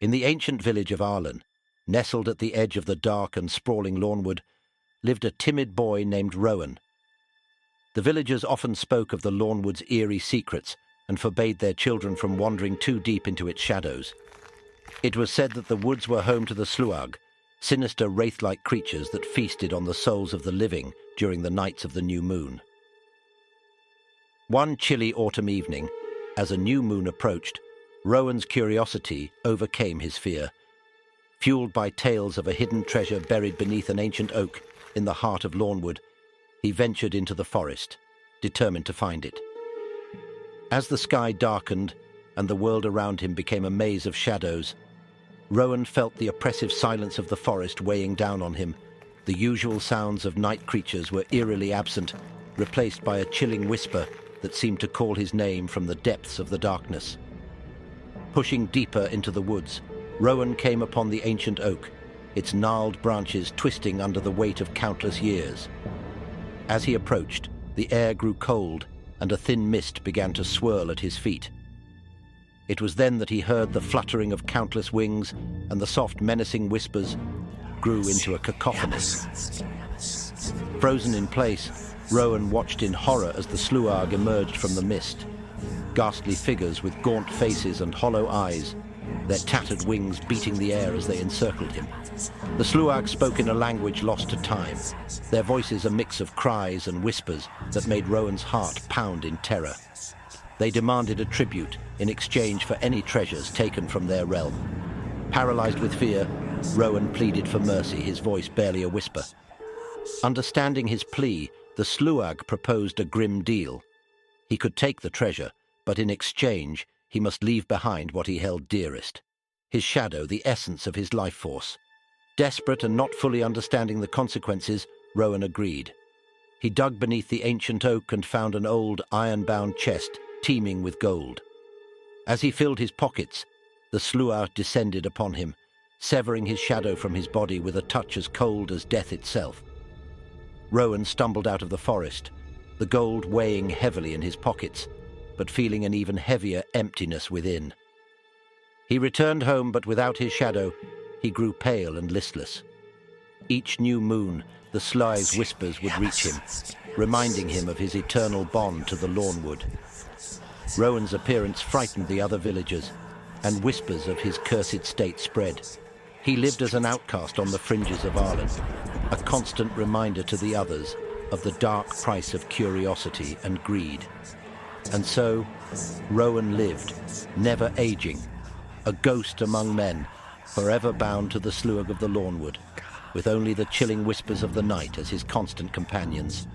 In the ancient village of Arlen, nestled at the edge of the dark and sprawling lawnwood, lived a timid boy named Rowan. The villagers often spoke of the lawnwood's eerie secrets and forbade their children from wandering too deep into its shadows. It was said that the woods were home to the Sluagh, sinister wraith-like creatures that feasted on the souls of the living during the nights of the new moon. One chilly autumn evening, as a new moon approached, Rowan's curiosity overcame his fear. Fueled by tales of a hidden treasure buried beneath an ancient oak in the heart of Lawnwood, he ventured into the forest, determined to find it. As the sky darkened and the world around him became a maze of shadows, Rowan felt the oppressive silence of the forest weighing down on him. The usual sounds of night creatures were eerily absent, replaced by a chilling whisper that seemed to call his name from the depths of the darkness. Pushing deeper into the woods, Rowan came upon the ancient oak, its gnarled branches twisting under the weight of countless years. As he approached, the air grew cold and a thin mist began to swirl at his feet. It was then that he heard the fluttering of countless wings, and the soft, menacing whispers grew into a cacophony. Frozen in place, Rowan watched in horror as the Sluagh emerged from the mist. Ghastly figures with gaunt faces and hollow eyes, their tattered wings beating the air as they encircled him. The Sluagh spoke in a language lost to time, their voices a mix of cries and whispers that made Rowan's heart pound in terror. They demanded a tribute in exchange for any treasures taken from their realm. Paralyzed with fear, Rowan pleaded for mercy, his voice barely a whisper. Understanding his plea, the Sluagh proposed a grim deal. He could take the treasure, but in exchange, he must leave behind what he held dearest. His shadow, the essence of his life force. Desperate and not fully understanding the consequences, Rowan agreed. He dug beneath the ancient oak and found an old iron-bound chest teeming with gold. As he filled his pockets, the Sluagh descended upon him, severing his shadow from his body with a touch as cold as death itself. Rowan stumbled out of the forest, the gold weighing heavily in his pockets, but feeling an even heavier emptiness within. He returned home, but without his shadow, he grew pale and listless. Each new moon, the Sluagh's whispers would reach him, reminding him of his eternal bond to the Lawnwood. Rowan's appearance frightened the other villagers, and whispers of his cursed state spread. He lived as an outcast on the fringes of Arlen, a constant reminder to the others of the dark price of curiosity and greed. And so, Rowan lived, never aging, a ghost among men, forever bound to the Sluagh of the Lawnwood, with only the chilling whispers of the night as his constant companions.